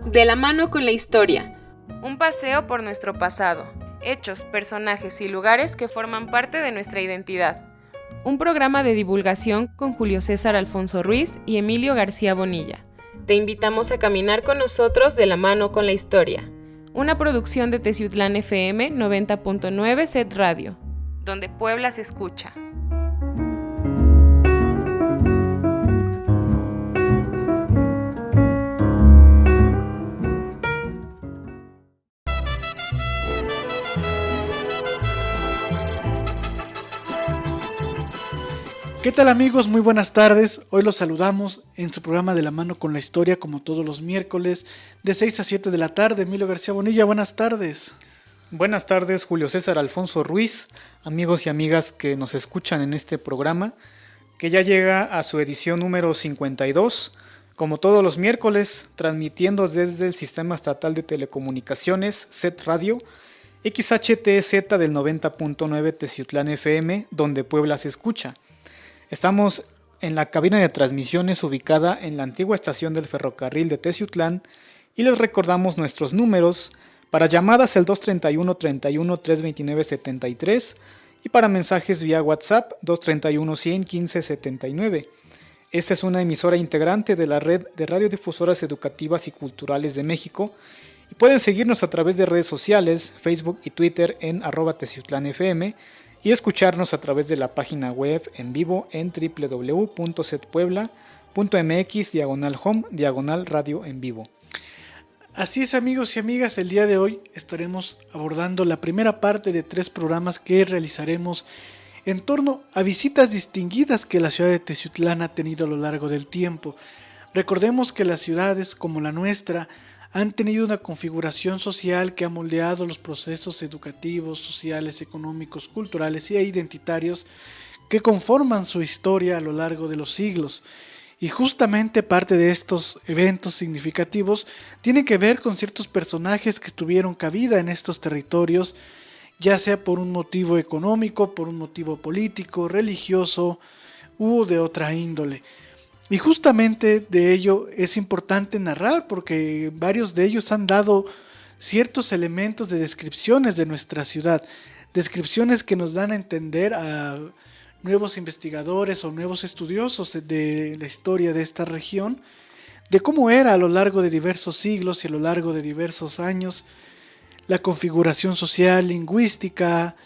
De la mano con la historia. Un paseo por nuestro pasado, hechos, personajes y lugares que forman parte de nuestra identidad. Un programa de divulgación con Julio César Alfonso Ruiz y Emilio García Bonilla. Te invitamos a caminar con nosotros de la mano con la historia. Una producción de Teciutlán FM 90.9 Set Radio, donde Puebla se escucha. ¿Qué tal amigos? Muy buenas tardes. Hoy los saludamos en su programa de la mano con la historia, como todos los miércoles, de 6 a 7 de la tarde. Emilio García Bonilla, buenas tardes. Buenas tardes, Julio César Alfonso Ruiz, amigos y amigas que nos escuchan en este programa, que ya llega a su edición número 52, como todos los miércoles, transmitiendo desde el Sistema Estatal de Telecomunicaciones, SET Radio, XHTZ del 90.9 Teciutlán FM, donde Puebla se escucha. Estamos en la cabina de transmisiones ubicada en la antigua estación del ferrocarril de Teciutlán y les recordamos nuestros números para llamadas el 231 31 329 73 y para mensajes vía WhatsApp 231 115 79. Esta es una emisora integrante de la red de radiodifusoras educativas y culturales de México y pueden seguirnos a través de redes sociales, Facebook y Twitter en @teciutlanfm y escucharnos a través de la página web en vivo en www.setpuebla.mx/home/radio en vivo. Así es, amigos y amigas, el día de hoy estaremos abordando la primera parte de 3 programas que realizaremos en torno a visitas distinguidas que la ciudad de Teciutlán ha tenido a lo largo del tiempo. Recordemos que las ciudades como la nuestra han tenido una configuración social que ha moldeado los procesos educativos, sociales, económicos, culturales e identitarios que conforman su historia a lo largo de los siglos. Y justamente parte de estos eventos significativos tiene que ver con ciertos personajes que tuvieron cabida en estos territorios, ya sea por un motivo económico, por un motivo político, religioso u de otra índole. Y justamente de ello es importante narrar porque varios de ellos han dado ciertos elementos de descripciones de nuestra ciudad, descripciones que nos dan a entender a nuevos investigadores o nuevos estudiosos de la historia de esta región, de cómo era a lo largo de diversos siglos y a lo largo de diversos años la configuración social, lingüística,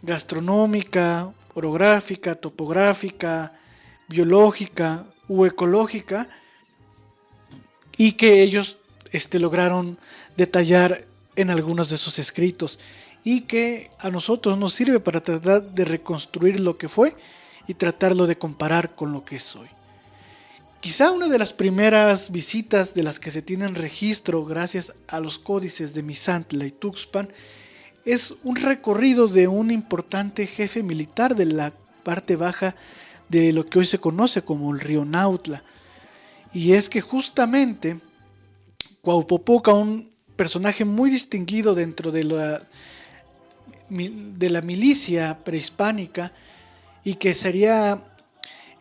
gastronómica, orográfica, topográfica, biológica u ecológica, y que ellos lograron detallar en algunos de sus escritos y que a nosotros nos sirve para tratar de reconstruir lo que fue y tratarlo de comparar con lo que es hoy. Quizá una de las primeras visitas de las que se tienen registro gracias a los códices de Misantla y Tuxpan es un recorrido de un importante jefe militar de la parte baja de lo que hoy se conoce como el río Nautla. Y es que justamente Cuauhpopoca, un personaje muy distinguido dentro de la milicia prehispánica y que sería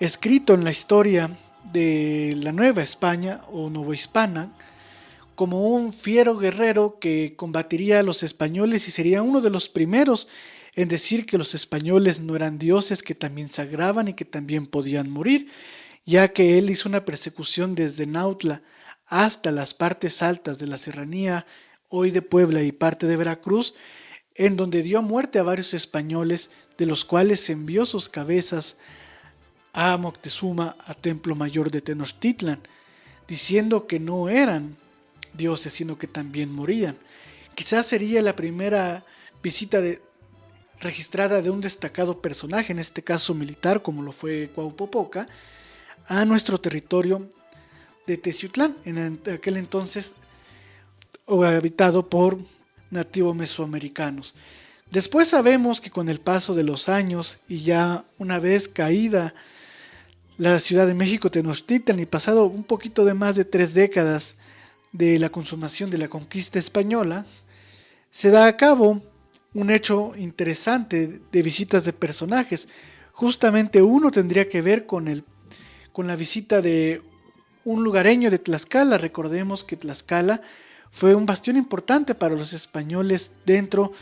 escrito en la historia de la Nueva España o Novohispana como un fiero guerrero que combatiría a los españoles y sería uno de los primeros en decir que los españoles no eran dioses, que también sagraban y que también podían morir, ya que él hizo una persecución desde Nautla hasta las partes altas de la serranía hoy de Puebla y parte de Veracruz, en donde dio muerte a varios españoles, de los cuales envió sus cabezas a Moctezuma, a Templo Mayor de Tenochtitlan, diciendo que no eran dioses, sino que también morían. Quizás sería la primera visita registrada de un destacado personaje, en este caso militar, como lo fue Cuauhpopoca, a nuestro territorio de Teciutlán, en aquel entonces habitado por nativos mesoamericanos. Después sabemos que con el paso de los años y ya una vez caída la Ciudad de México Tenochtitlan y pasado un poquito de más de 3 décadas de la consumación de la conquista española, se da a cabo un hecho interesante de visitas de personajes. Justamente uno tendría que ver con la visita de un lugareño de Tlaxcala. Recordemos que Tlaxcala fue un bastión importante para los españoles dentro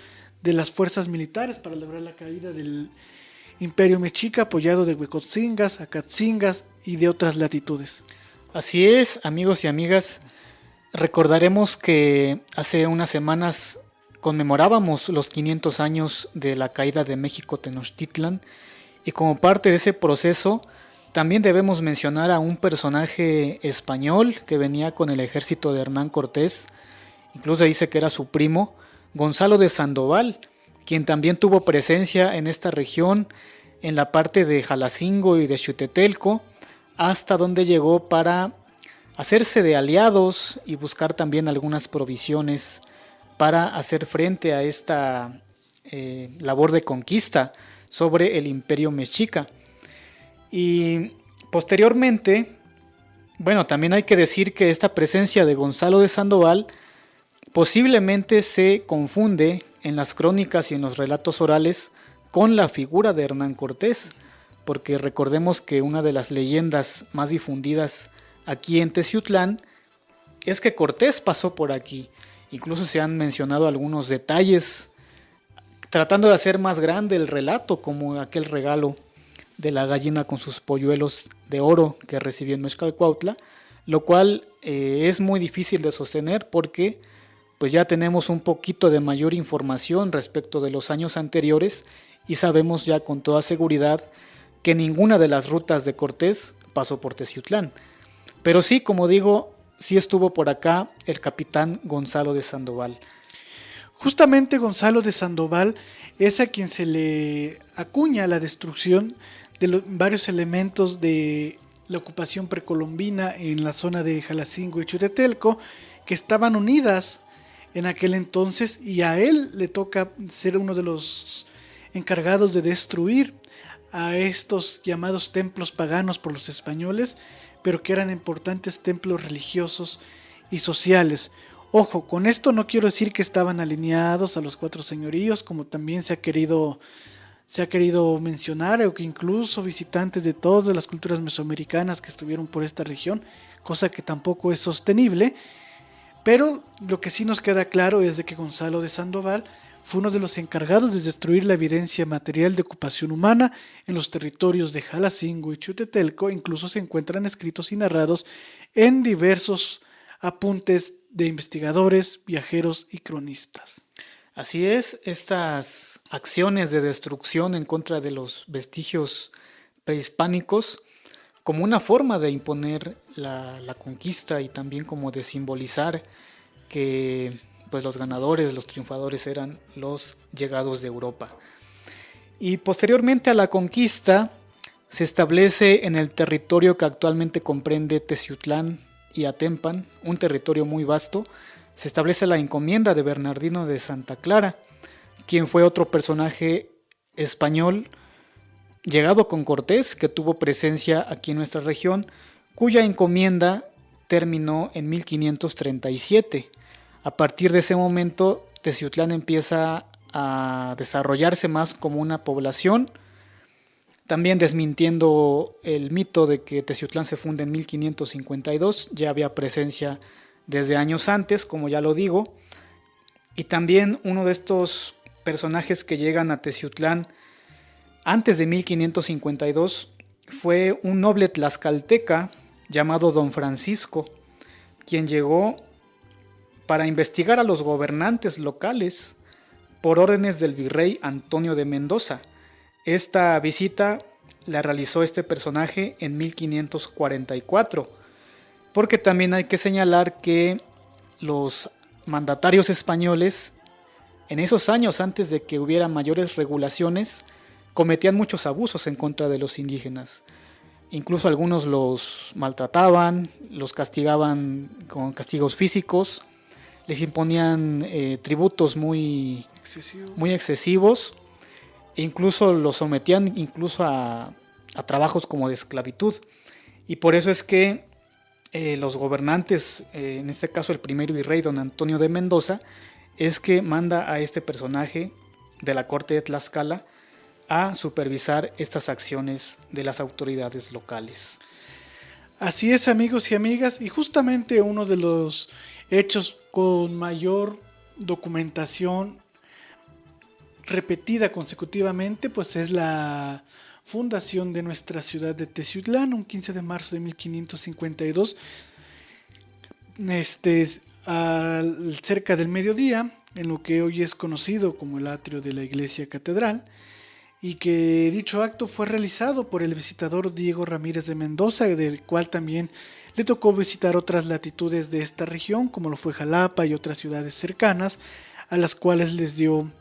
de las fuerzas militares para lograr la caída del Imperio Mexica, apoyado de Huecotzingas, Acatzingas y de otras latitudes. Así es, amigos y amigas, recordaremos que hace unas semanas conmemorábamos los 500 años de la caída de México Tenochtitlan, y como parte de ese proceso también debemos mencionar a un personaje español que venía con el ejército de Hernán Cortés, incluso dice que era su primo, Gonzalo de Sandoval, quien también tuvo presencia en esta región, en la parte de Jalacingo y de Xutetelco, hasta donde llegó para hacerse de aliados y buscar también algunas provisiones para hacer frente a esta labor de conquista sobre el Imperio Mexica. Y posteriormente, bueno, también hay que decir que esta presencia de Gonzalo de Sandoval posiblemente se confunde en las crónicas y en los relatos orales con la figura de Hernán Cortés, porque recordemos que una de las leyendas más difundidas aquí en Teciutlán es que Cortés pasó por aquí. Incluso se han mencionado algunos detalles tratando de hacer más grande el relato, como aquel regalo de la gallina con sus polluelos de oro que recibió en Mezcalcuautla, lo cual es muy difícil de sostener porque pues ya tenemos un poquito de mayor información respecto de los años anteriores y sabemos ya con toda seguridad que ninguna de las rutas de Cortés pasó por Teciutlán. Pero sí, como digo, sí estuvo por acá el capitán Gonzalo de Sandoval. Justamente Gonzalo de Sandoval es a quien se le acuña la destrucción de varios elementos de la ocupación precolombina en la zona de Jalacingo y Xutetelco, que estaban unidas en aquel entonces, y a él le toca ser uno de los encargados de destruir a estos llamados templos paganos por los españoles, pero que eran importantes templos religiosos y sociales. Ojo, con esto no quiero decir que estaban alineados a los cuatro señoríos, como también se ha querido mencionar, o que incluso visitantes de todas las culturas mesoamericanas que estuvieron por esta región, cosa que tampoco es sostenible. Pero lo que sí nos queda claro es de que Gonzalo de Sandoval fue uno de los encargados de destruir la evidencia material de ocupación humana en los territorios de Jalacingo y Xutetelco. Incluso se encuentran escritos y narrados en diversos apuntes de investigadores, viajeros y cronistas. Así es, estas acciones de destrucción en contra de los vestigios prehispánicos, como una forma de imponer la conquista y también como de simbolizar que pues los ganadores, los triunfadores eran los llegados de Europa. Y posteriormente a la conquista se establece en el territorio que actualmente comprende Teciutlán y Atempan, un territorio muy vasto, se establece la encomienda de Bernardino de Santa Clara, quien fue otro personaje español llegado con Cortés, que tuvo presencia aquí en nuestra región, cuya encomienda terminó en 1537. A partir de ese momento, Teciutlán empieza a desarrollarse más como una población, también desmintiendo el mito de que Teciutlán se funda en 1552, ya había presencia desde años antes, como ya lo digo, y también uno de estos personajes que llegan a Teciutlán antes de 1552 fue un noble tlaxcalteca llamado Don Francisco, quien llegó para investigar a los gobernantes locales por órdenes del virrey Antonio de Mendoza. Esta visita la realizó este personaje en 1544, porque también hay que señalar que los mandatarios españoles en esos años, antes de que hubiera mayores regulaciones, cometían muchos abusos en contra de los indígenas. Incluso algunos los maltrataban, los castigaban con castigos físicos, les imponían tributos muy excesivos, e incluso los sometían incluso a trabajos como de esclavitud. Y por eso es que los gobernantes, en este caso el primer virrey don Antonio de Mendoza, es que manda a este personaje de la corte de Tlaxcala a supervisar estas acciones de las autoridades locales. Así es, amigos y amigas, y justamente uno de los hechos con mayor documentación repetida consecutivamente, pues es la fundación de nuestra ciudad de Teciutlán, un 15 de marzo de 1552, cerca del mediodía, en lo que hoy es conocido como el atrio de la iglesia catedral, y que dicho acto fue realizado por el visitador Diego Ramírez de Mendoza, del cual también le tocó visitar otras latitudes de esta región, como lo fue Jalapa y otras ciudades cercanas, a las cuales les dio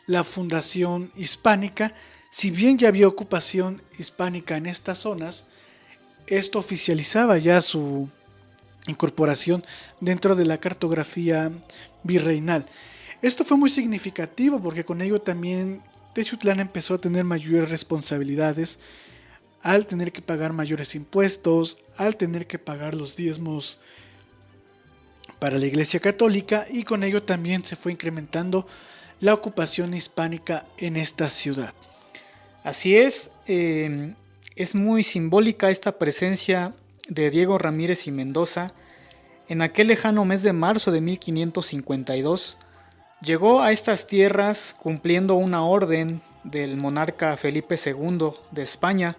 la fundación hispánica. Si bien ya había ocupación hispánica en estas zonas, esto oficializaba ya su incorporación dentro de la cartografía virreinal. Esto fue muy significativo porque con ello también Teciutlán empezó a tener mayores responsabilidades al tener que pagar mayores impuestos, al tener que pagar los diezmos para la Iglesia Católica, y con ello también se fue incrementando la ocupación hispánica en esta ciudad. Así es muy simbólica esta presencia de Diego Ramírez y Mendoza. En aquel lejano mes de marzo de 1552, llegó a estas tierras cumpliendo una orden del monarca Felipe II de España,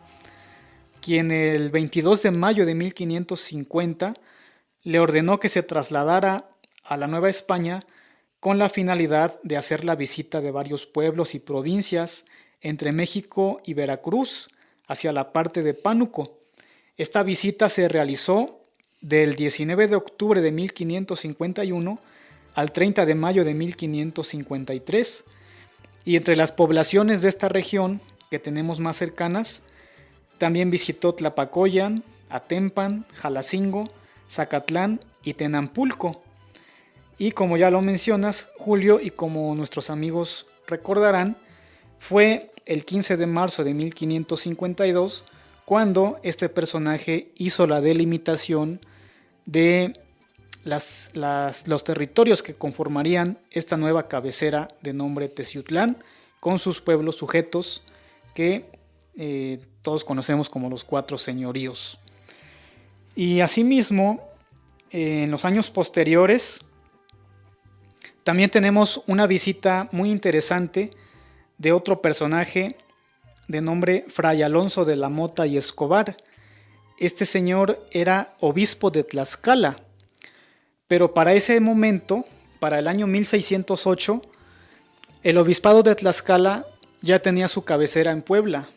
quien el 22 de mayo de 1550 le ordenó que se trasladara a la Nueva España con la finalidad de hacer la visita de varios pueblos y provincias entre México y Veracruz hacia la parte de Pánuco. Esta visita se realizó del 19 de octubre de 1551 al 30 de mayo de 1553, y entre las poblaciones de esta región que tenemos más cercanas, también visitó Tlapacoyan, Atempan, Jalacingo, Zacatlán y Tenampulco. Y como ya lo mencionas, Julio, y como nuestros amigos recordarán, fue el 15 de marzo de 1552 cuando este personaje hizo la delimitación de los territorios que conformarían esta nueva cabecera de nombre Teciutlán, con sus pueblos sujetos que todos conocemos como los 4 señoríos. Y asimismo, en los años posteriores, también tenemos una visita muy interesante de otro personaje de nombre Fray Alonso de la Mota y Escobar. Este señor era obispo de Tlaxcala, pero para ese momento, para el año 1608, el obispado de Tlaxcala ya tenía su cabecera en Puebla.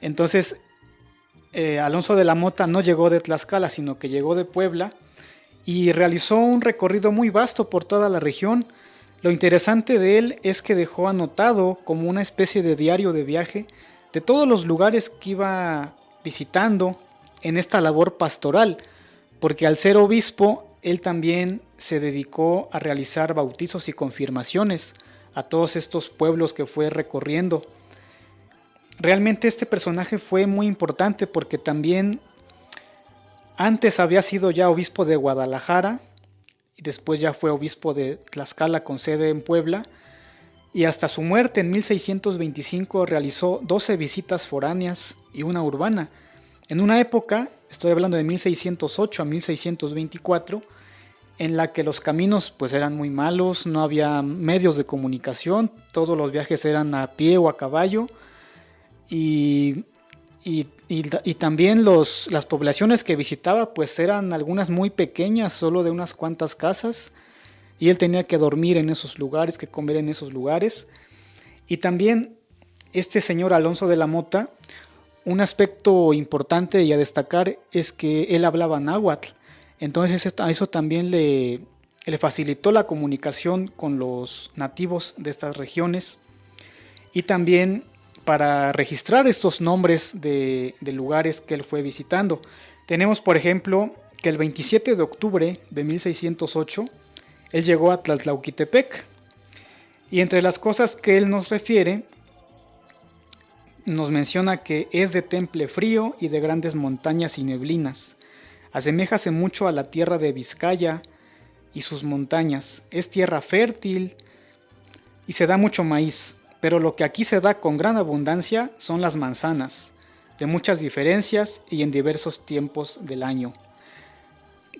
Entonces, Alonso de la Mota no llegó de Tlaxcala, sino que llegó de Puebla y realizó un recorrido muy vasto por toda la región. Lo interesante de él es que dejó anotado como una especie de diario de viaje de todos los lugares que iba visitando en esta labor pastoral, porque al ser obispo, él también se dedicó a realizar bautizos y confirmaciones a todos estos pueblos que fue recorriendo. Realmente este personaje fue muy importante porque también antes había sido ya obispo de Guadalajara y después ya fue obispo de Tlaxcala con sede en Puebla, y hasta su muerte en 1625 realizó 12 visitas foráneas y una urbana. En una época, estoy hablando de 1608 a 1624, en la que los caminos pues eran muy malos, no había medios de comunicación, todos los viajes eran a pie o a caballo, y también las poblaciones que visitaba pues eran algunas muy pequeñas, solo de unas cuantas casas, y él tenía que dormir en esos lugares, que comer en esos lugares. Y también este señor Alonso de la Mota, un aspecto importante y a destacar es que él hablaba náhuatl, entonces a eso también le facilitó la comunicación con los nativos de estas regiones, y también para registrar estos nombres de lugares que él fue visitando. Tenemos, por ejemplo, que el 27 de octubre de 1608 él llegó a Tlatlauquitepec, y entre las cosas que él nos refiere, nos menciona que es de temple frío y de grandes montañas y neblinas. Aseméjase mucho a la tierra de Vizcaya y sus montañas. Es tierra fértil y se da mucho maíz, pero lo que aquí se da con gran abundancia son las manzanas. de muchas diferencias y en diversos tiempos del año.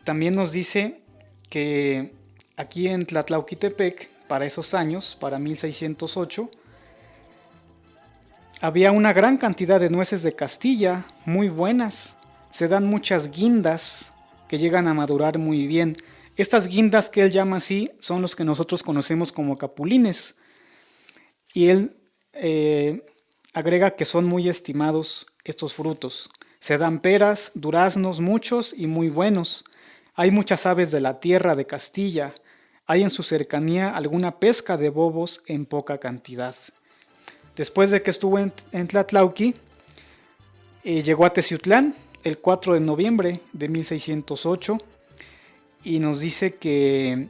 También nos dice que aquí en Tlatlauquitepec, para esos años, para 1608, había una gran cantidad de nueces de Castilla, muy buenas. Se dan muchas guindas que llegan a madurar muy bien. Estas guindas que él llama así son los que nosotros conocemos como capulines. Y él agrega que son muy estimados estos frutos. Se dan peras, duraznos muchos y muy buenos. Hay muchas aves de la tierra de Castilla. Hay en su cercanía alguna pesca de bobos en poca cantidad. Después de que estuvo en Tlatlauqui, llegó a Teciutlán el 4 de noviembre de 1608 y nos dice que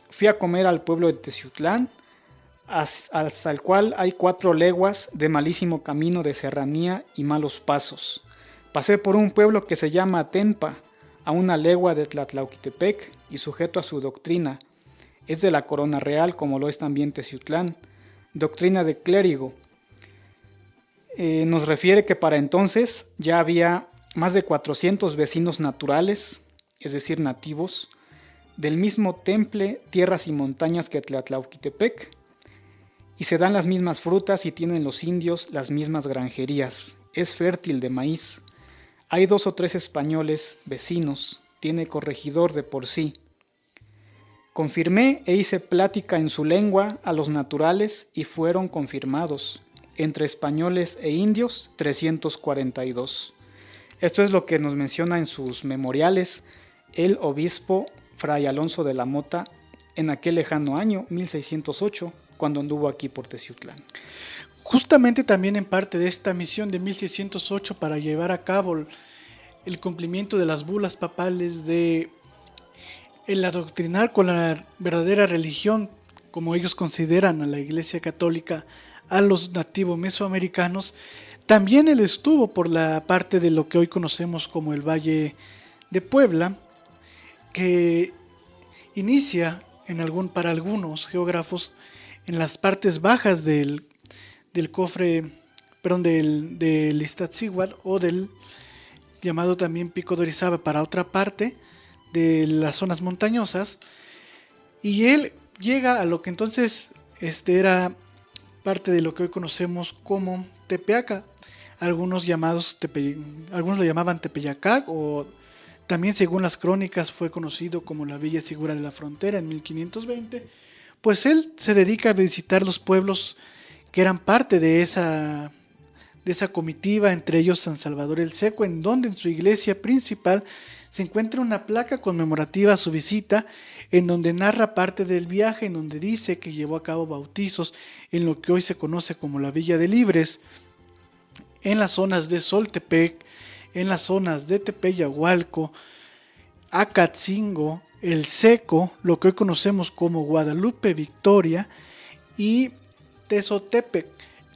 fui a comer al pueblo de Teciutlán, hasta el cual hay 4 leguas de malísimo camino de serranía y malos pasos. Pasé por un pueblo que se llama Atenpa, a 1 legua de Tlatlauquitepec y sujeto a su doctrina. Es de la corona real, como lo es también Teciutlán, doctrina de clérigo. Nos refiere que para entonces ya había más de 400 vecinos naturales, es decir, nativos, del mismo temple, tierras y montañas que Tlatlauquitepec, y se dan las mismas frutas y tienen los indios las mismas granjerías. Es fértil de maíz. Hay 2 o 3 españoles vecinos, tiene corregidor de por sí. Confirmé e hice plática en su lengua a los naturales y fueron confirmados. Entre españoles e indios, 342. Esto es lo que nos menciona en sus memoriales el obispo Fray Alonso de la Mota en aquel lejano año, 1608, cuando anduvo aquí por Teciutlán. Justamente también en parte de esta misión de 1608 para llevar a cabo el cumplimiento de las bulas papales de el adoctrinar con la verdadera religión, como ellos consideran a la Iglesia Católica, a los nativos mesoamericanos, también él estuvo por la parte de lo que hoy conocemos como el Valle de Puebla, que inicia para algunos geógrafos en las partes bajas del Iztaccíhuatl, o del llamado también Pico de Orizaba para otra parte de las zonas montañosas, y él llega a lo que entonces era parte de lo que hoy conocemos como Tepeaca. Algunos lo llamaban Tepeyacac, o también según las crónicas fue conocido como la Villa Segura de la Frontera en 1520. Pues él se dedica a visitar los pueblos que eran parte de esa comitiva, entre ellos San Salvador el Seco, en donde en su iglesia principal se encuentra una placa conmemorativa a su visita, en donde narra parte del viaje, en donde dice que llevó a cabo bautizos en lo que hoy se conoce como la Villa de Libres, en las zonas de Soltepec, en las zonas de Tepeyahualco, Acatzingo, El Seco, lo que hoy conocemos como Guadalupe Victoria, y Tezotepec.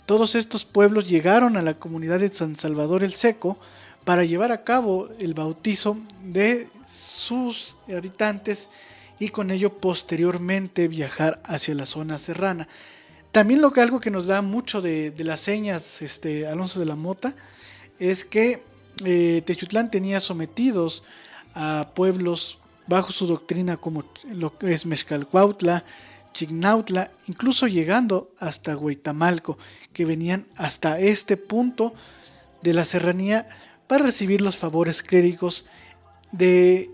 Todos estos pueblos llegaron a la comunidad de San Salvador el Seco para llevar a cabo el bautizo de sus habitantes y con ello posteriormente viajar hacia la zona serrana. También algo que nos da mucho de las señas Alonso de la Mota es que Teciutlán tenía sometidos a pueblos bajo su doctrina como lo que es Mezcalcuautla, Chignautla, incluso llegando hasta Huitamalco, que venían hasta este punto de la serranía para recibir los favores clérigos de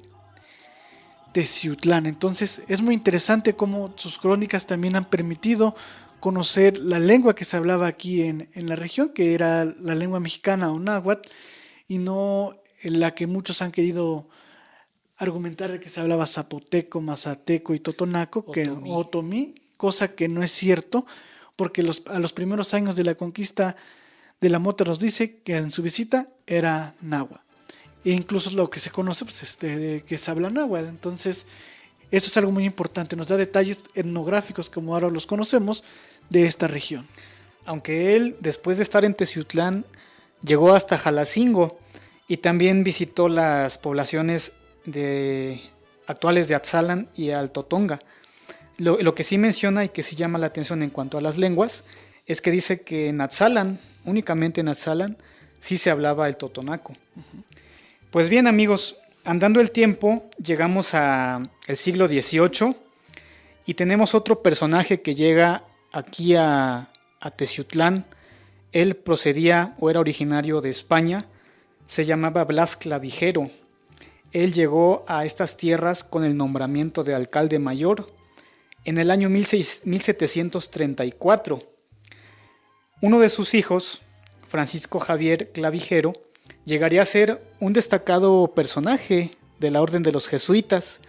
Teciutlán. Entonces es muy interesante cómo sus crónicas también han permitido conocer la lengua que se hablaba aquí en la región, que era la lengua mexicana o náhuatl, y no la que muchos han querido argumentar de que se hablaba zapoteco, mazateco y totonaco, que otomí, cosa que no es cierto, porque a los primeros años de la conquista de la Mota nos dice que en su visita era náhuatl, e incluso lo que se conoce que se habla náhuatl. Entonces esto es algo muy importante, nos da detalles etnográficos como ahora los conocemos de esta región. Aunque él, después de estar en Teciutlán, llegó hasta Jalacingo y también visitó las poblaciones actuales de Atzalan y Altotonga. Lo que sí menciona y que sí llama la atención en cuanto a las lenguas es que dice que en Atzalan, únicamente en Atzalan, sí se hablaba el totonaco. Pues bien, amigos, andando el tiempo, llegamos al siglo XVIII y tenemos otro personaje que llega aquí a Teciutlán. Él procedía o era originario de España, se llamaba Blas Clavijero. Él llegó a estas tierras con el nombramiento de alcalde mayor en el año 1734. Uno de sus hijos, Francisco Javier Clavijero, llegaría a ser un destacado personaje de la orden de los jesuitas.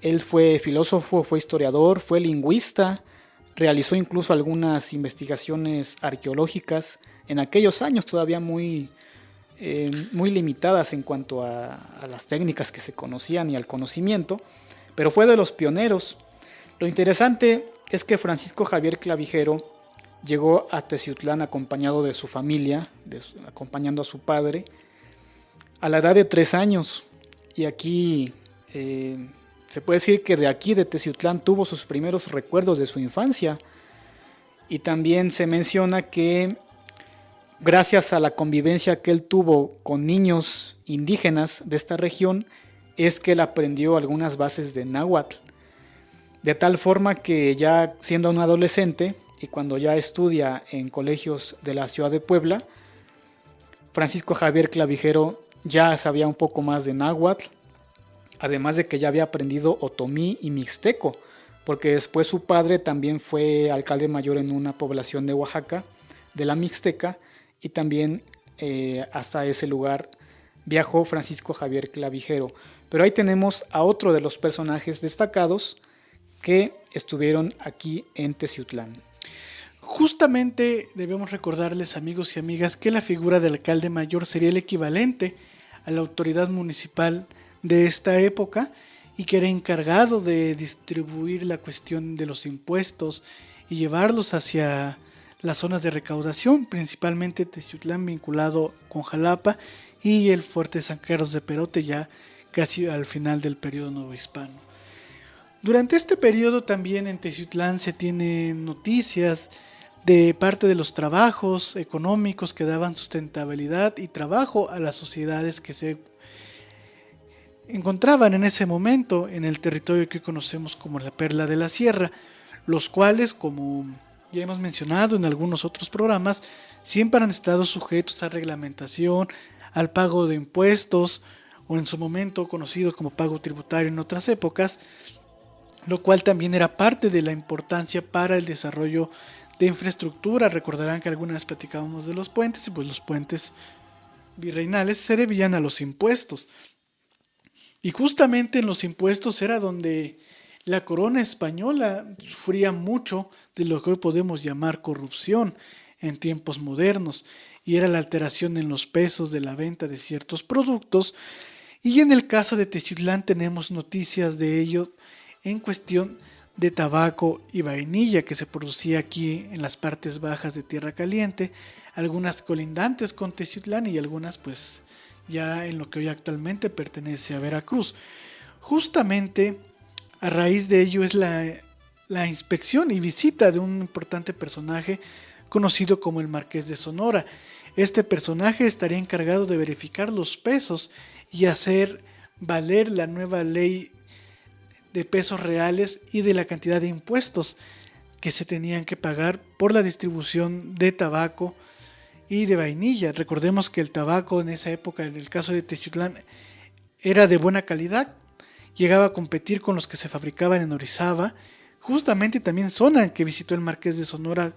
Él fue filósofo, fue historiador, fue lingüista, realizó incluso algunas investigaciones arqueológicas en aquellos años todavía muy limitadas en cuanto a las técnicas que se conocían y al conocimiento, pero fue de los pioneros. Lo interesante es que Francisco Javier Clavijero llegó a Teciutlán acompañado de su familia, acompañando a su padre, a la edad de 3 años. Y aquí se puede decir que de aquí, de Teciutlán, tuvo sus primeros recuerdos de su infancia. Y también se menciona que gracias a la convivencia que él tuvo con niños indígenas de esta región, es que él aprendió algunas bases de náhuatl. De tal forma que ya siendo un adolescente y cuando ya estudia en colegios de la ciudad de Puebla, Francisco Javier Clavijero ya sabía un poco más de náhuatl, además de que ya había aprendido otomí y mixteco, porque después su padre también fue alcalde mayor en una población de Oaxaca, de la Mixteca, y también hasta ese lugar viajó Francisco Javier Clavijero. Pero ahí tenemos a otro de los personajes destacados que estuvieron aquí en Teciutlán. Justamente debemos recordarles, amigos y amigas, que la figura del alcalde mayor sería el equivalente a la autoridad municipal de esta época y que era encargado de distribuir la cuestión de los impuestos y llevarlos hacia las zonas de recaudación, principalmente Teciutlán vinculado con Jalapa y el fuerte San Carlos de Perote ya casi al final del periodo novohispano. Durante este periodo también en Teciutlán se tienen noticias de parte de los trabajos económicos que daban sustentabilidad y trabajo a las sociedades que se encontraban en ese momento en el territorio que hoy conocemos como la Perla de la Sierra, los cuales, como ya hemos mencionado en algunos otros programas, siempre han estado sujetos a reglamentación, al pago de impuestos o en su momento conocido como pago tributario en otras épocas, lo cual también era parte de la importancia para el desarrollo de infraestructura. Recordarán que alguna vez platicábamos de los puentes, y pues los puentes virreinales se debían a los impuestos. Y justamente en los impuestos era donde la corona española sufría mucho de lo que hoy podemos llamar corrupción en tiempos modernos, y era la alteración en los pesos de la venta de ciertos productos. Y en el caso de Teciutlán tenemos noticias de ello en cuestión de tabaco y vainilla que se producía aquí en las partes bajas de Tierra Caliente, algunas colindantes con Teciutlán y algunas pues ya en lo que hoy actualmente pertenece a Veracruz. Justamente a raíz de ello es la inspección y visita de un importante personaje conocido como el Marqués de Sonora. Este personaje estaría encargado de verificar los pesos y hacer valer la nueva ley de pesos reales y de la cantidad de impuestos que se tenían que pagar por la distribución de tabaco y de vainilla. Recordemos que el tabaco en esa época, en el caso de Teciutlán, era de buena calidad, llegaba a competir con los que se fabricaban en Orizaba. Justamente también zona que visitó el Marqués de Sonora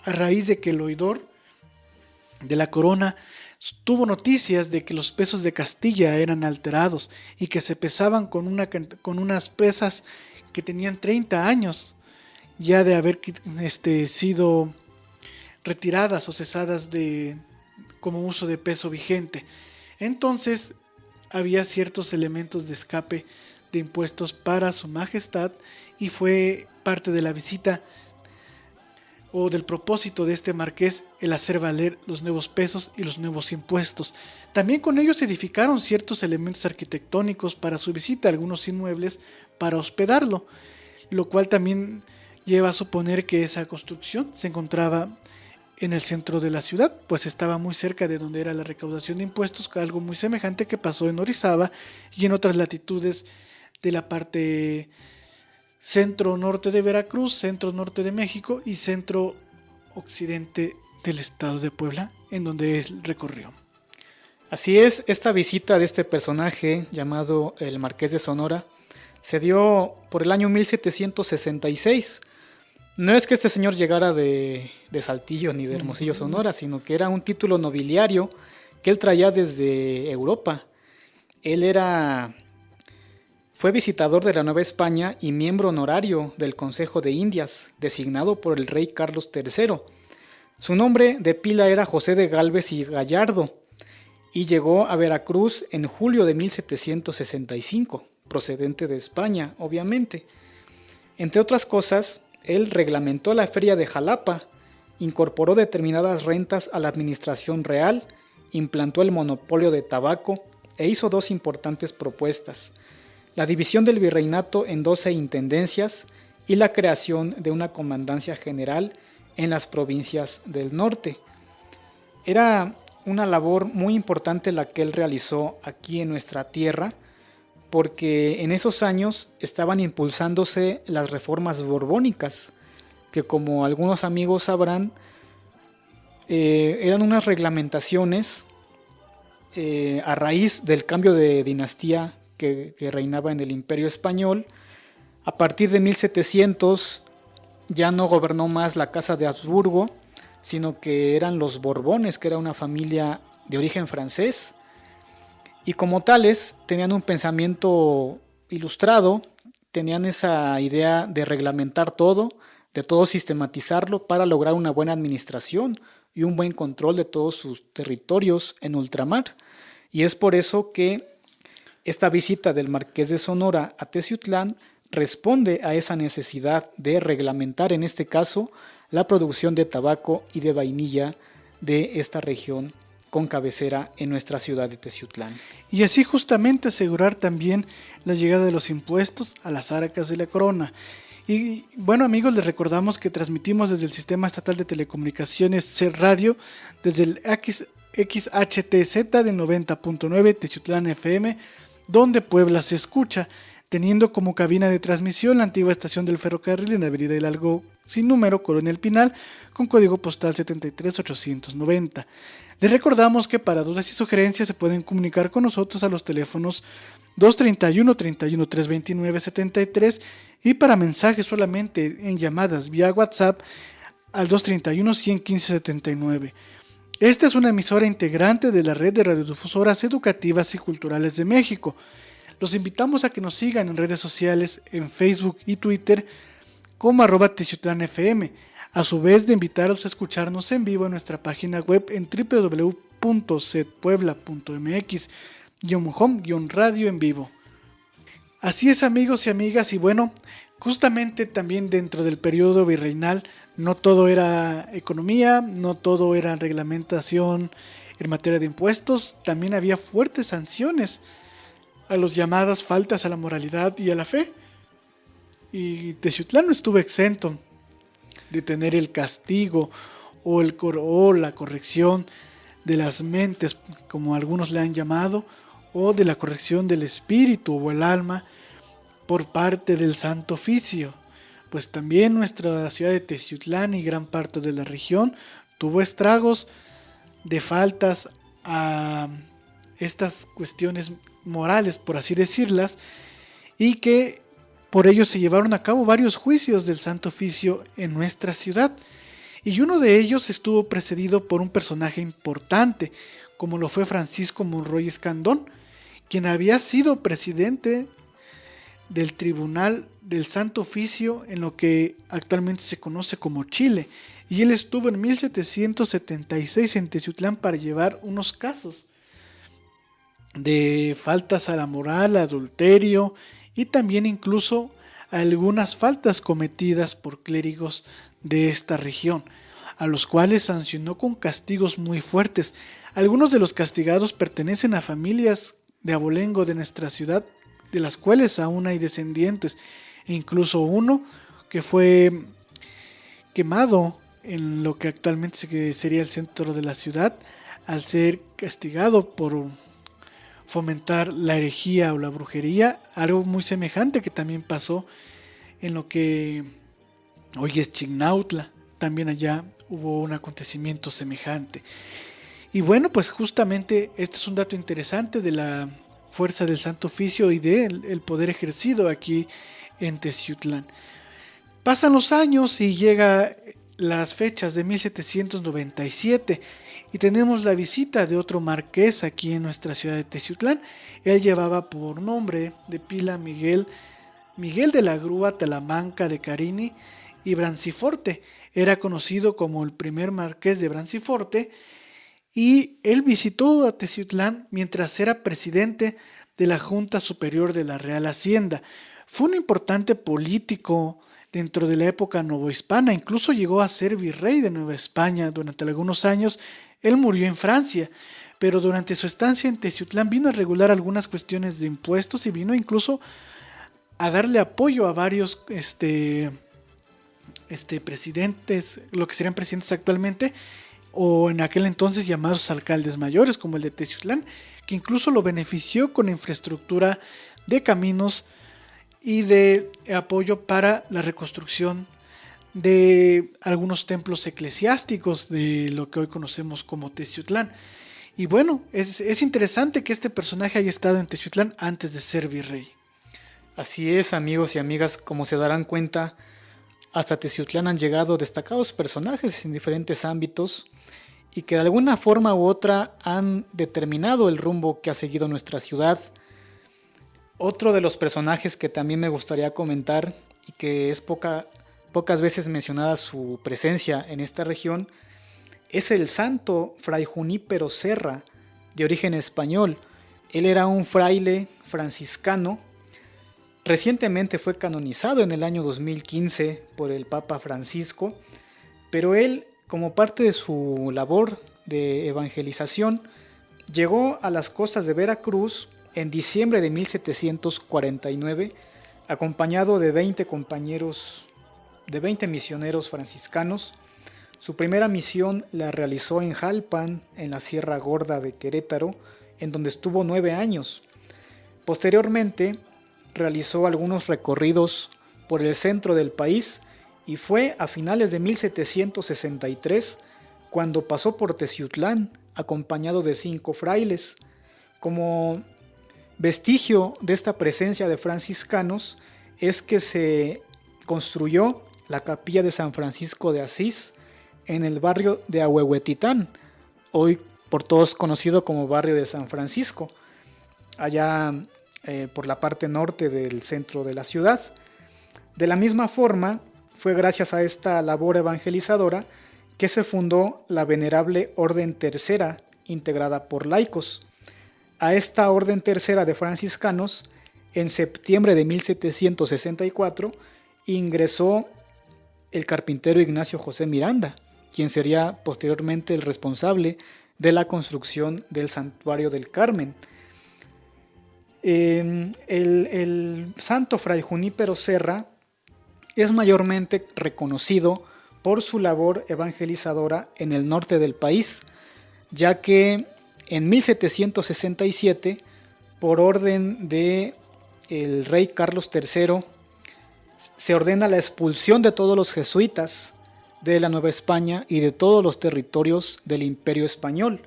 a raíz de que el oidor de la corona tuvo noticias de que los pesos de Castilla eran alterados y que se pesaban con unas pesas que tenían 30 años ya de haber sido retiradas o cesadas como uso de peso vigente. Entonces había ciertos elementos de escape de impuestos para su majestad y fue parte de la visita o del propósito de este marqués el hacer valer los nuevos pesos y los nuevos impuestos. También con ellos se edificaron ciertos elementos arquitectónicos para su visita, algunos inmuebles para hospedarlo, lo cual también lleva a suponer que esa construcción se encontraba en el centro de la ciudad, pues estaba muy cerca de donde era la recaudación de impuestos, algo muy semejante que pasó en Orizaba y en otras latitudes de la parte centro-norte de Veracruz, centro-norte de México y centro-occidente del estado de Puebla, en donde él recorrió. Así es, esta visita de este personaje llamado el Marqués de Sonora se dio por el año 1766. No es que este señor llegara de Saltillo ni de Hermosillo, Sonora, sino que era un título nobiliario que él traía desde Europa. Fue visitador de la Nueva España y miembro honorario del Consejo de Indias, designado por el rey Carlos III. Su nombre de pila era José de Gálvez y Gallardo, y llegó a Veracruz en julio de 1765, procedente de España, obviamente. Entre otras cosas, él reglamentó la feria de Jalapa, incorporó determinadas rentas a la administración real, implantó el monopolio de tabaco e hizo dos importantes propuestas: la división del virreinato en 12 intendencias y la creación de una comandancia general en las provincias del norte. Era una labor muy importante la que él realizó aquí en nuestra tierra, porque en esos años estaban impulsándose las reformas borbónicas, que como algunos amigos sabrán, eran unas reglamentaciones a raíz del cambio de dinastía que reinaba en el Imperio Español. A partir de 1700 ya no gobernó más la Casa de Habsburgo, sino que eran los Borbones, que era una familia de origen francés, y como tales tenían un pensamiento ilustrado, tenían esa idea de reglamentar todo, de todo sistematizarlo para lograr una buena administración y un buen control de todos sus territorios en ultramar. Y es por eso que esta visita del Marqués de Sonora a Teciutlán responde a esa necesidad de reglamentar, en este caso, la producción de tabaco y de vainilla de esta región con cabecera en nuestra ciudad de Teciutlán. Y así justamente asegurar también la llegada de los impuestos a las arcas de la corona. Y bueno, amigos, les recordamos que transmitimos desde el Sistema Estatal de Telecomunicaciones CER Radio, desde el XHTZ del 90.9 Teciutlán FM, donde Puebla se escucha, teniendo como cabina de transmisión la antigua estación del ferrocarril en la avenida Hidalgo sin número, Colonia El Pinal, con código postal 73890. Les recordamos que para dudas y sugerencias se pueden comunicar con nosotros a los teléfonos 231 31 329 73 y para mensajes solamente en llamadas vía WhatsApp al 231 115 79. Esta es una emisora integrante de la red de radiodifusoras educativas y culturales de México. Los invitamos a que nos sigan en redes sociales, en Facebook y Twitter como @TeciutlanFM. A su vez, de invitarlos a escucharnos en vivo en nuestra página web en www.cetpuebla.mx/home-radio en vivo. Así es, amigos y amigas, y bueno, justamente también dentro del periodo virreinal no todo era economía, no todo era reglamentación en materia de impuestos, también había fuertes sanciones a las llamadas faltas a la moralidad y a la fe. Y Teciutlán no estuvo exento de tener el castigo o la corrección de las mentes, como algunos le han llamado, o de la corrección del espíritu o el alma por parte del Santo Oficio. Pues también nuestra ciudad de Teciutlán y gran parte de la región tuvo estragos de faltas a estas cuestiones morales, por así decirlas, y que por ello se llevaron a cabo varios juicios del Santo Oficio en nuestra ciudad, y uno de ellos estuvo precedido por un personaje importante, como lo fue Francisco Monroy Escandón, quien había sido presidente del Tribunal del Santo Oficio en lo que actualmente se conoce como Chile, y él estuvo en 1776 en Teciutlán para llevar unos casos de faltas a la moral, adulterio y también incluso algunas faltas cometidas por clérigos de esta región, a los cuales sancionó con castigos muy fuertes. Algunos de los castigados pertenecen a familias de abolengo de nuestra ciudad, de las cuales aún hay descendientes, e incluso uno que fue quemado en lo que actualmente sería el centro de la ciudad, al ser castigado por fomentar la herejía o la brujería, algo muy semejante que también pasó en lo que hoy es Chignautla. También allá hubo un acontecimiento semejante. Y bueno, pues justamente este es un dato interesante de la fuerza del Santo Oficio y del poder ejercido aquí en Teciutlán. Pasan los años y llega las fechas de 1797 y tenemos la visita de otro marqués aquí en nuestra ciudad de Teciutlán. Él llevaba por nombre de pila Miguel de la Grúa Talamanca de Carini y Branciforte. Era conocido como el primer marqués de Branciforte y él visitó a Teciutlán mientras era presidente de la Junta Superior de la Real Hacienda. Fue un importante político dentro de la época novohispana, incluso llegó a ser virrey de Nueva España durante algunos años. Él murió en Francia, pero durante su estancia en Teciutlán vino a regular algunas cuestiones de impuestos y vino incluso a darle apoyo a varios presidentes, lo que serían presidentes actualmente, o en aquel entonces llamados alcaldes mayores, como el de Teciutlán, que incluso lo benefició con infraestructura de caminos y de apoyo para la reconstrucción de algunos templos eclesiásticos de lo que hoy conocemos como Teciutlán. Y bueno, es interesante que este personaje haya estado en Teciutlán antes de ser virrey. Así es, amigos y amigas, como se darán cuenta, hasta Teciutlán han llegado destacados personajes en diferentes ámbitos y que de alguna forma u otra han determinado el rumbo que ha seguido nuestra ciudad. Otro de los personajes que también me gustaría comentar y que es pocas veces mencionada su presencia en esta región es el santo Fray Junípero Serra, de origen español. Él era un fraile franciscano. Recientemente fue canonizado en el año 2015 por el Papa Francisco, pero él, como parte de su labor de evangelización, llegó a las costas de Veracruz en diciembre de 1749, acompañado de 20 misioneros franciscanos. Su primera misión la realizó en Jalpan, en la Sierra Gorda de Querétaro, en donde estuvo 9 años. Posteriormente, realizó algunos recorridos por el centro del país y fue a finales de 1763 cuando pasó por Teciutlán, acompañado de 5 frailes. Como vestigio de esta presencia de franciscanos es que se construyó la capilla de San Francisco de Asís en el barrio de Ahuehuetitán, hoy por todos conocido como barrio de San Francisco, allá por la parte norte del centro de la ciudad. De la misma forma, fue gracias a esta labor evangelizadora que se fundó la Venerable Orden Tercera, integrada por laicos. A esta Orden Tercera de franciscanos, en septiembre de 1764, ingresó el carpintero Ignacio José Miranda, quien sería posteriormente el responsable de la construcción del Santuario del Carmen. El santo Fray Junípero Serra es mayormente reconocido por su labor evangelizadora en el norte del país, ya que en 1767, por orden de el rey Carlos III, se ordena la expulsión de todos los jesuitas de la Nueva España y de todos los territorios del Imperio Español.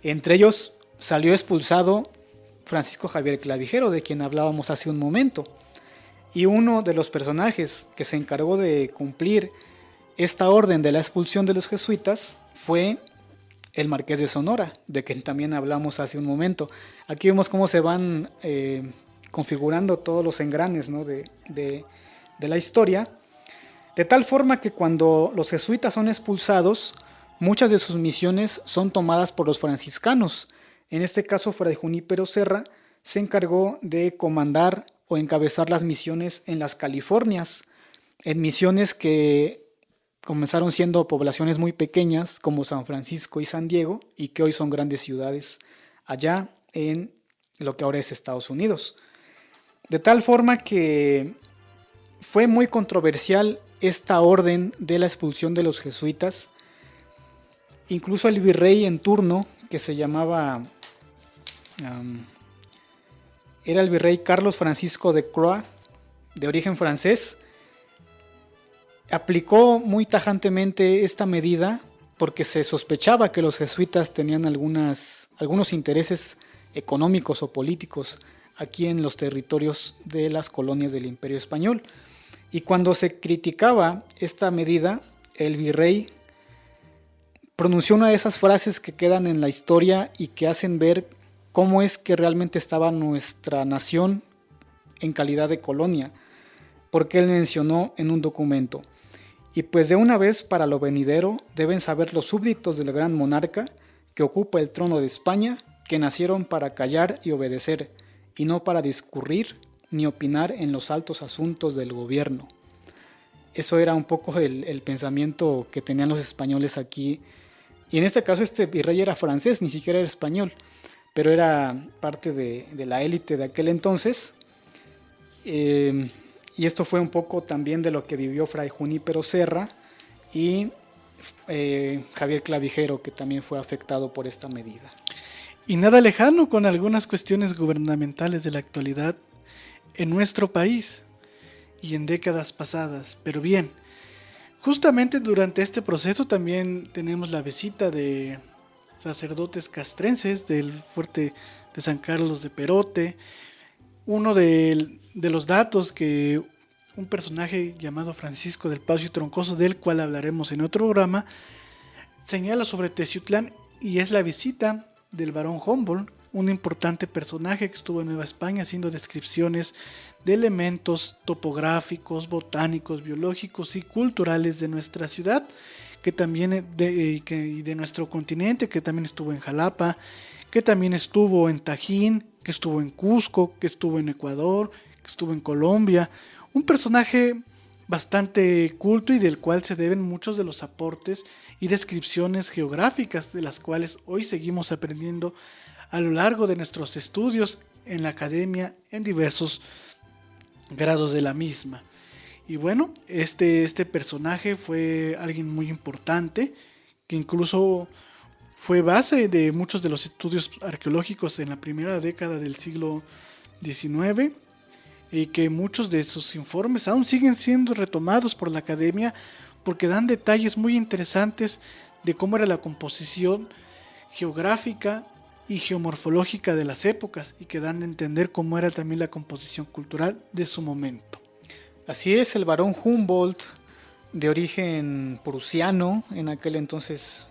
Entre ellos salió expulsado Francisco Javier Clavijero, de quien hablábamos hace un momento. Y uno de los personajes que se encargó de cumplir esta orden de la expulsión de los jesuitas fue el Marqués de Sonora, de quien también hablamos hace un momento. Aquí vemos cómo se van configurando todos los engranes, ¿no? de la historia, de tal forma que cuando los jesuitas son expulsados, muchas de sus misiones son tomadas por los franciscanos. En este caso, Fray Junípero Serra se encargó de comandar o encabezar las misiones en las Californias, en misiones que comenzaron siendo poblaciones muy pequeñas como San Francisco y San Diego y que hoy son grandes ciudades allá en lo que ahora es Estados Unidos. De tal forma que fue muy controversial esta orden de la expulsión de los jesuitas. Incluso el virrey en turno, que se llamaba, era el virrey Carlos Francisco de Croix, de origen francés, aplicó muy tajantemente esta medida porque se sospechaba que los jesuitas tenían algunos intereses económicos o políticos aquí en los territorios de las colonias del Imperio Español. Y cuando se criticaba esta medida, el virrey pronunció una de esas frases que quedan en la historia y que hacen ver cómo es que realmente estaba nuestra nación en calidad de colonia, porque él mencionó en un documento: y pues de una vez para lo venidero deben saber los súbditos del gran monarca que ocupa el trono de España, que nacieron para callar y obedecer, y no para discurrir ni opinar en los altos asuntos del gobierno. Eso era un poco el pensamiento que tenían los españoles aquí. Y en este caso este virrey era francés, ni siquiera era español, pero era parte de la élite de aquel entonces. Y esto fue un poco también de lo que vivió Fray Junípero Serra y Javier Clavijero, que también fue afectado por esta medida. Y nada lejano con algunas cuestiones gubernamentales de la actualidad en nuestro país y en décadas pasadas. Pero bien, justamente durante este proceso también tenemos la visita de sacerdotes castrenses del fuerte de San Carlos de Perote. Uno de los datos que un personaje llamado Francisco del Paz y Troncoso, del cual hablaremos en otro programa, señala sobre Teciutlán, y es la visita del barón Humboldt, un importante personaje que estuvo en Nueva España haciendo descripciones de elementos topográficos, botánicos, biológicos y culturales de nuestra ciudad, que también de nuestro continente, que también estuvo en Jalapa, que también estuvo en Tajín, que estuvo en Cusco, que estuvo en Ecuador, que estuvo en Colombia. Un personaje bastante culto y del cual se deben muchos de los aportes y descripciones geográficas de las cuales hoy seguimos aprendiendo a lo largo de nuestros estudios en la academia en diversos grados de la misma. Y bueno, este personaje fue alguien muy importante, que incluso fue base de muchos de los estudios arqueológicos en la primera década del siglo XIX, y que muchos de sus informes aún siguen siendo retomados por la academia porque dan detalles muy interesantes de cómo era la composición geográfica y geomorfológica de las épocas, y que dan a entender cómo era también la composición cultural de su momento. Así es, el barón Humboldt, de origen prusiano, en aquel entonces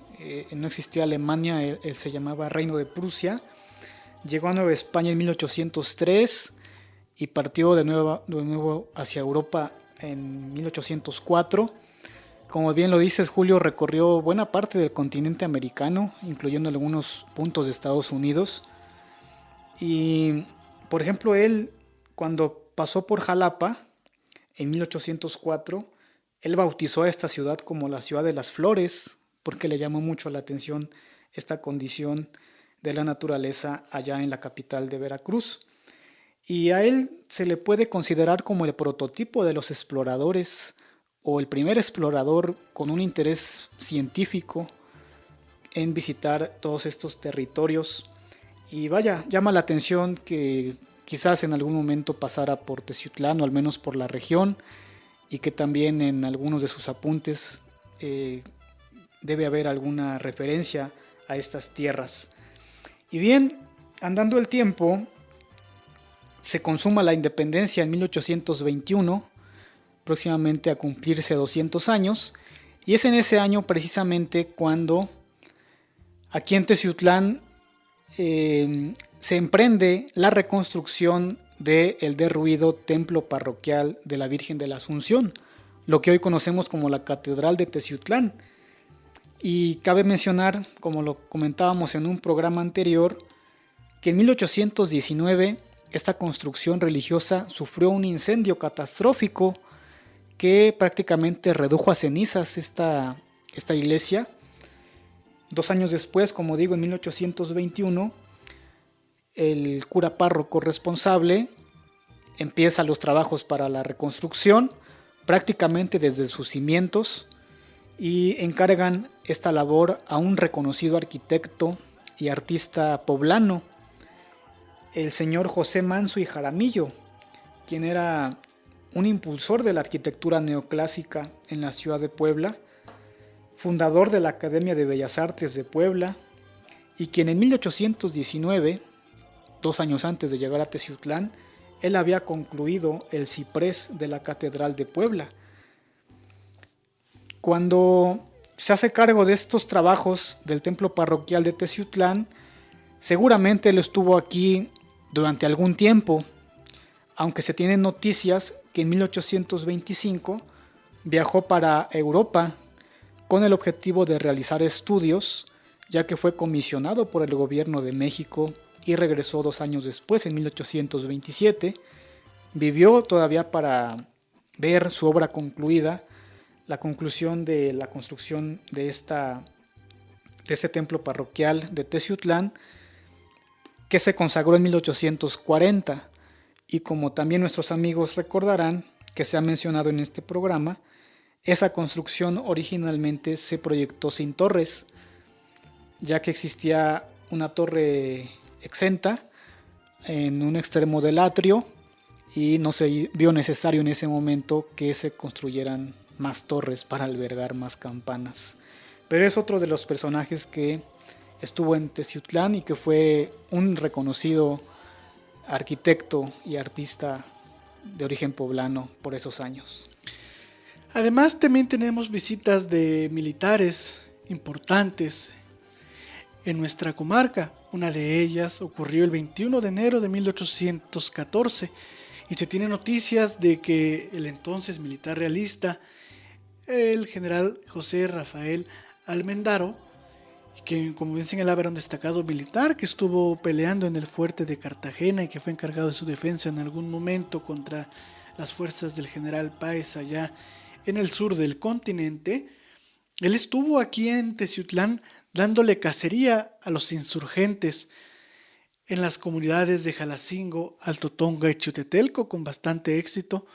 no existía Alemania, él se llamaba Reino de Prusia, llegó a Nueva España en 1803 y partió de nuevo hacia Europa en 1804. Como bien lo dices, Julio, recorrió buena parte del continente americano, incluyendo algunos puntos de Estados Unidos. Y, por ejemplo, él, cuando pasó por Jalapa, en 1804, él bautizó a esta ciudad como la ciudad de las flores, porque le llamó mucho la atención esta condición de la naturaleza allá en la capital de Veracruz. Y a él se le puede considerar como el prototipo de los exploradores, o el primer explorador con un interés científico en visitar todos estos territorios. Y vaya, llama la atención que quizás en algún momento pasara por Teciutlán, o al menos por la región, y que también en algunos de sus apuntes debe haber alguna referencia a estas tierras. Y bien, andando el tiempo, se consuma la independencia en 1821, próximamente a cumplirse 200 años, y es en ese año precisamente cuando aquí en Teciutlán se emprende la reconstrucción del derruido templo parroquial de la Virgen de la Asunción, lo que hoy conocemos como la Catedral de Teciutlán. Y cabe mencionar, como lo comentábamos en un programa anterior, que en 1819 esta construcción religiosa sufrió un incendio catastrófico que prácticamente redujo a cenizas esta iglesia. 2 años después, como digo, en 1821, el cura párroco responsable empieza los trabajos para la reconstrucción, prácticamente desde sus cimientos, y encargan esta labor a un reconocido arquitecto y artista poblano, el señor José Manso y Jaramillo, quien era un impulsor de la arquitectura neoclásica en la ciudad de Puebla, fundador de la Academia de Bellas Artes de Puebla, y quien en 1819, 2 años antes de llegar a Teciutlán, él había concluido el ciprés de la Catedral de Puebla. Cuando se hace cargo de estos trabajos del templo parroquial de Teciutlán, seguramente él estuvo aquí durante algún tiempo, aunque se tienen noticias que en 1825 viajó para Europa con el objetivo de realizar estudios, ya que fue comisionado por el gobierno de México y regresó 2 años después, en 1827. Vivió todavía para ver su obra concluida, la conclusión de la construcción de este templo parroquial de Teciutlán, que se consagró en 1840. Y como también nuestros amigos recordarán, que se ha mencionado en este programa, esa construcción originalmente se proyectó sin torres, ya que existía una torre exenta en un extremo del atrio y no se vio necesario en ese momento que se construyeran más torres para albergar más campanas. Pero es otro de los personajes que estuvo en Teciutlán y que fue un reconocido arquitecto y artista de origen poblano por esos años. Además, también tenemos visitas de militares importantes en nuestra comarca. Una de ellas ocurrió el 21 de enero de 1814 y se tiene noticias de que el entonces militar realista, el general José Rafael Almendaro, que como bien señalaba era un destacado militar que estuvo peleando en el fuerte de Cartagena y que fue encargado de su defensa en algún momento contra las fuerzas del general Páez allá en el sur del continente. Él estuvo aquí en Teciutlán dándole cacería a los insurgentes en las comunidades de Jalacingo, Alto Tonga y Chiutetelco con bastante éxito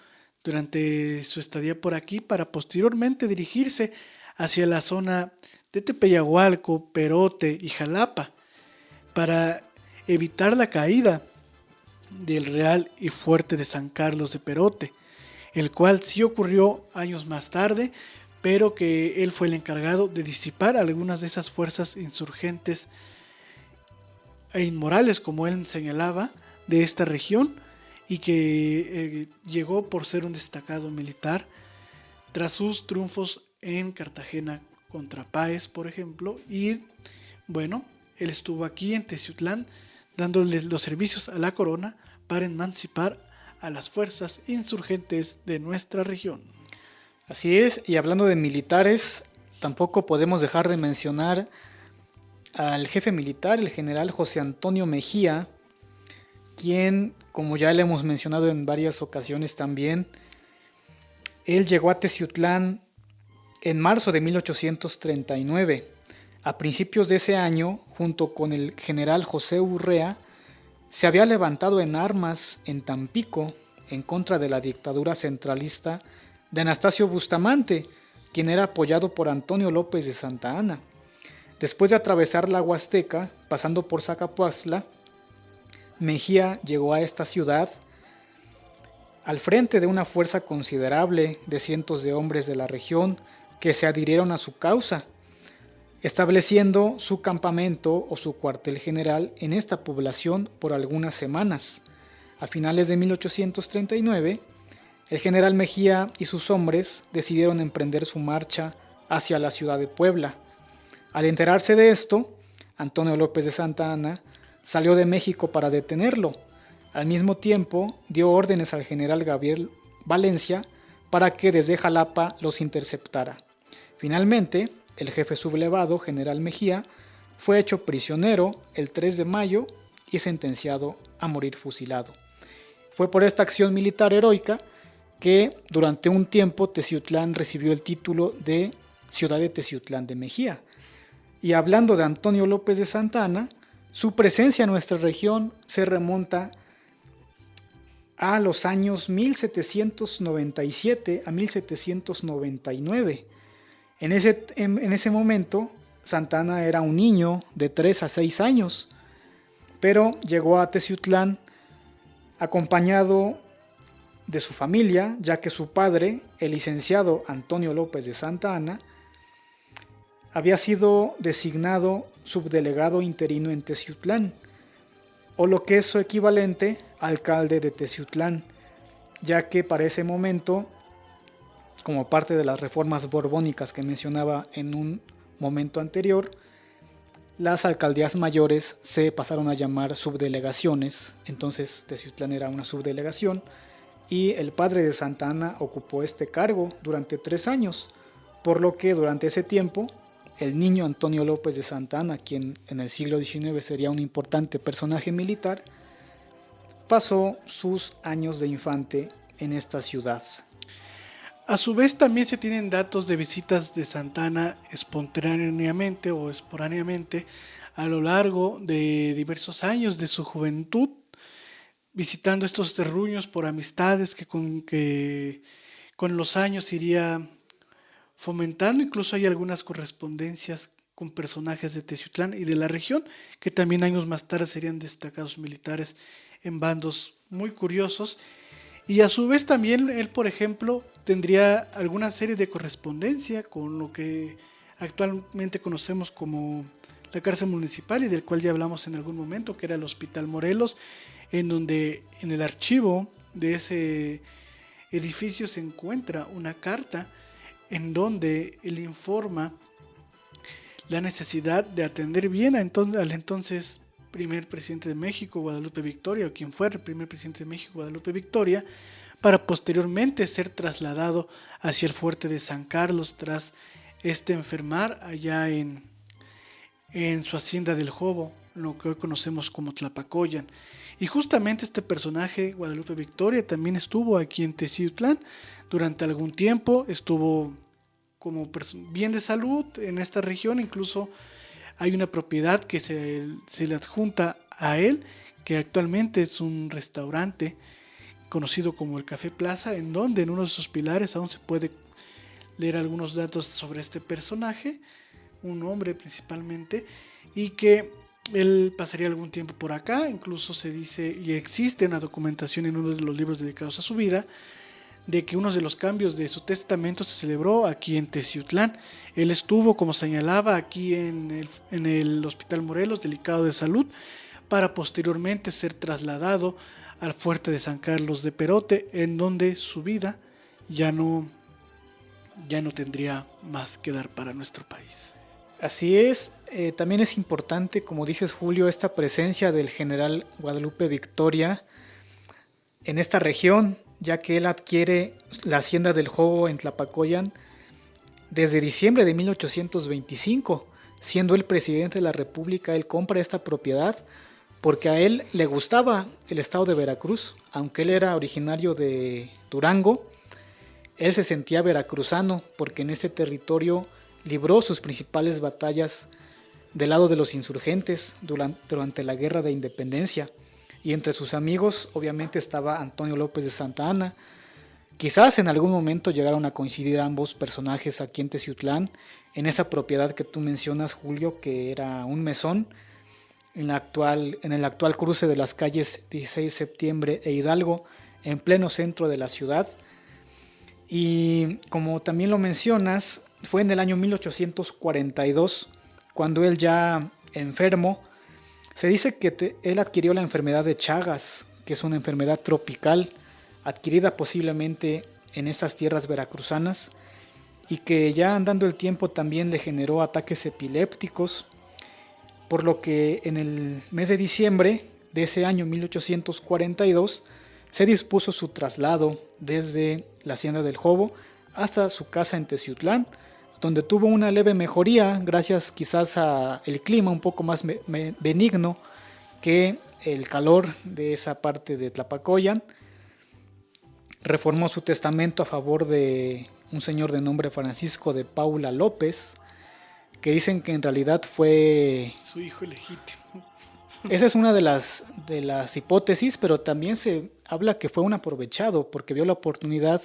durante su estadía por aquí, para posteriormente dirigirse hacia la zona de Tepeyagualco, Perote y Jalapa para evitar la caída del Real y Fuerte de San Carlos de Perote, el cual sí ocurrió años más tarde, pero que él fue el encargado de disipar algunas de esas fuerzas insurgentes e inmorales, como él señalaba, de esta región, y que llegó por ser un destacado militar tras sus triunfos en Cartagena contra Páez, por ejemplo. Y bueno, él estuvo aquí en Teciutlán dándoles los servicios a la corona para emancipar a las fuerzas insurgentes de nuestra región. Así es, y hablando de militares, tampoco podemos dejar de mencionar al jefe militar, el general José Antonio Mejía, quien, como ya le hemos mencionado en varias ocasiones también, él llegó a Teciutlán en marzo de 1839. A principios de ese año, junto con el general José Urrea, se había levantado en armas en Tampico en contra de la dictadura centralista de Anastasio Bustamante, quien era apoyado por Antonio López de Santa Anna. Después de atravesar la Huasteca, pasando por Zacapuaxtla, Mejía llegó a esta ciudad al frente de una fuerza considerable de cientos de hombres de la región que se adhirieron a su causa, estableciendo su campamento o su cuartel general en esta población por algunas semanas. A finales de 1839, el general Mejía y sus hombres decidieron emprender su marcha hacia la ciudad de Puebla. Al enterarse de esto, Antonio López de Santa Anna salió de México para detenerlo. Al mismo tiempo, dio órdenes al general Gabriel Valencia para que desde Jalapa los interceptara. Finalmente, el jefe sublevado, general Mejía, fue hecho prisionero el 3 de mayo y sentenciado a morir fusilado. Fue por esta acción militar heroica que durante un tiempo Teciutlán recibió el título de Ciudad de Teciutlán de Mejía. Y hablando de Antonio López de Santa Anna, su presencia en nuestra región se remonta a los años 1797 a 1799. En ese momento, Santa Anna era un niño de 3 a 6 años, pero llegó a Teciutlán acompañado de su familia, ya que su padre, el licenciado Antonio López de Santa Anna, había sido designado subdelegado interino en Teciutlán, o lo que es su equivalente, alcalde de Teciutlán, ya que para ese momento, como parte de las reformas borbónicas que mencionaba en un momento anterior, las alcaldías mayores se pasaron a llamar subdelegaciones. Entonces Teciutlán era una subdelegación y el padre de Santa Anna ocupó este cargo durante 3 años, por lo que durante ese tiempo el niño Antonio López de Santa Anna, quien en el siglo XIX sería un importante personaje militar, pasó sus años de infante en esta ciudad. A su vez también se tienen datos de visitas de Santa Anna espontáneamente o esporádicamente a lo largo de diversos años de su juventud, visitando estos terruños por amistades que con los años iría fomentando. Incluso hay algunas correspondencias con personajes de Teciutlán y de la región, que también años más tarde serían destacados militares en bandos muy curiosos. Y a su vez también él, por ejemplo, tendría alguna serie de correspondencia con lo que actualmente conocemos como la cárcel municipal, y del cual ya hablamos en algún momento, que era el Hospital Morelos, en donde en el archivo de ese edificio se encuentra una carta en donde él informa la necesidad de atender bien al entonces primer presidente de México, Guadalupe Victoria, o quien fuera el primer presidente de México, Guadalupe Victoria, para posteriormente ser trasladado hacia el fuerte de San Carlos tras enfermar allá en su hacienda del Jobo, lo que hoy conocemos como Tlapacoyan. Y justamente este personaje, Guadalupe Victoria, también estuvo aquí en Teciutlán durante algún tiempo, estuvo como bien de salud en esta región. Incluso hay una propiedad que se le adjunta a él, que actualmente es un restaurante conocido como el Café Plaza, en donde en uno de sus pilares aún se puede leer algunos datos sobre este personaje, un hombre principalmente, y que él pasaría algún tiempo por acá. Incluso se dice, y existe una documentación en uno de los libros dedicados a su vida, de que uno de los cambios de su testamento se celebró aquí en Teciutlán. Él estuvo, como señalaba, aquí en el Hospital Morelos, delicado de salud, para posteriormente ser trasladado al fuerte de San Carlos de Perote, en donde su vida ya no tendría más que dar para nuestro país. Así es, también es importante, como dices Julio, esta presencia del general Guadalupe Victoria en esta región, ya que él adquiere la hacienda del Jobo en Tlapacoyan desde diciembre de 1825. Siendo el presidente de la República, él compra esta propiedad porque a él le gustaba el estado de Veracruz. Aunque él era originario de Durango, él se sentía veracruzano porque en ese territorio libró sus principales batallas del lado de los insurgentes durante la Guerra de Independencia. Y entre sus amigos obviamente estaba Antonio López de Santa Anna. Quizás en algún momento llegaron a coincidir ambos personajes aquí en Teciutlán, en esa propiedad que tú mencionas, Julio, que era un mesón en el actual cruce de las calles 16 de septiembre e Hidalgo, en pleno centro de la ciudad. Y como también lo mencionas, fue en el año 1842 cuando él, ya enfermo, se dice que él adquirió la enfermedad de Chagas, que es una enfermedad tropical adquirida posiblemente en estas tierras veracruzanas, y que ya andando el tiempo también le generó ataques epilépticos, por lo que en el mes de diciembre de ese año 1842 se dispuso su traslado desde la hacienda del Jobo hasta su casa en Teciutlán, donde tuvo una leve mejoría gracias quizás al clima un poco más benigno que el calor de esa parte de Tlapacoyan. Reformó su testamento a favor de un señor de nombre Francisco de Paula López, que dicen que en realidad fue su hijo ilegítimo. Esa es una de las hipótesis, pero también se habla que fue un aprovechado porque vio la oportunidad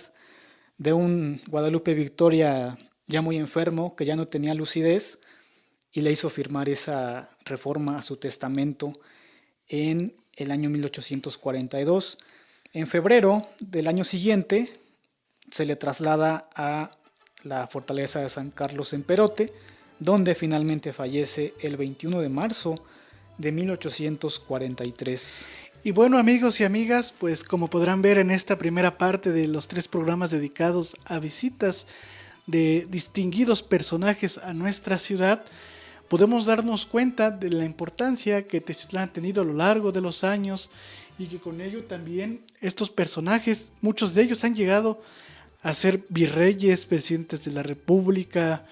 de un Guadalupe Victoria ya muy enfermo, que ya no tenía lucidez, y le hizo firmar esa reforma a su testamento en el año 1842. En febrero del año siguiente se le traslada a la fortaleza de San Carlos en Perote, donde finalmente fallece el 21 de marzo de 1843. Y bueno, amigos y amigas, pues como podrán ver en esta primera parte de los 3 programas dedicados a visitas de distinguidos personajes a nuestra ciudad, podemos darnos cuenta de la importancia que Teciutlán ha tenido a lo largo de los años y que con ello también estos personajes, muchos de ellos han llegado a ser virreyes, presidentes de la República,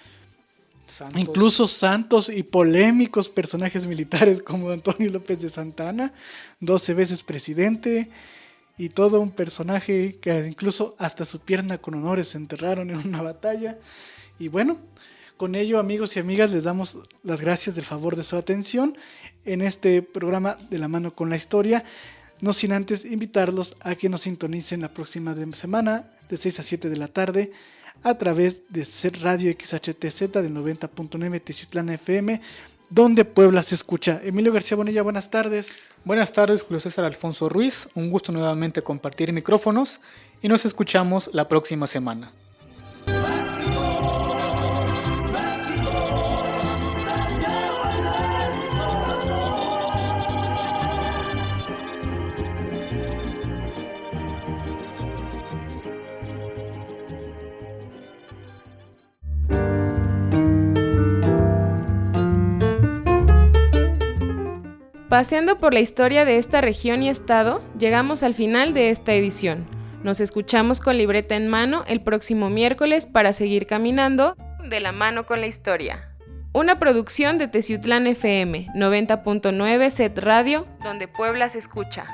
santos. Incluso santos y polémicos personajes militares como Antonio López de Santa Anna, 12 veces presidente, y todo un personaje que incluso hasta su pierna con honores se enterraron en una batalla. Y bueno, con ello, amigos y amigas, les damos las gracias del favor de su atención en este programa de la mano con la historia, no sin antes invitarlos a que nos sintonicen la próxima semana de 6 a 7 de la tarde a través de Radio XHTZ del 90.9 Teciutlán FM, donde Puebla se escucha. Emilio García Bonilla, buenas tardes. Buenas tardes, Julio César Alfonso Ruiz. Un gusto nuevamente compartir micrófonos y nos escuchamos la próxima semana. Paseando por la historia de esta región y estado, llegamos al final de esta edición. Nos escuchamos con libreta en mano el próximo miércoles para seguir caminando de la mano con la historia. Una producción de Teciutlán FM, 90.9 Set Radio, donde Puebla se escucha.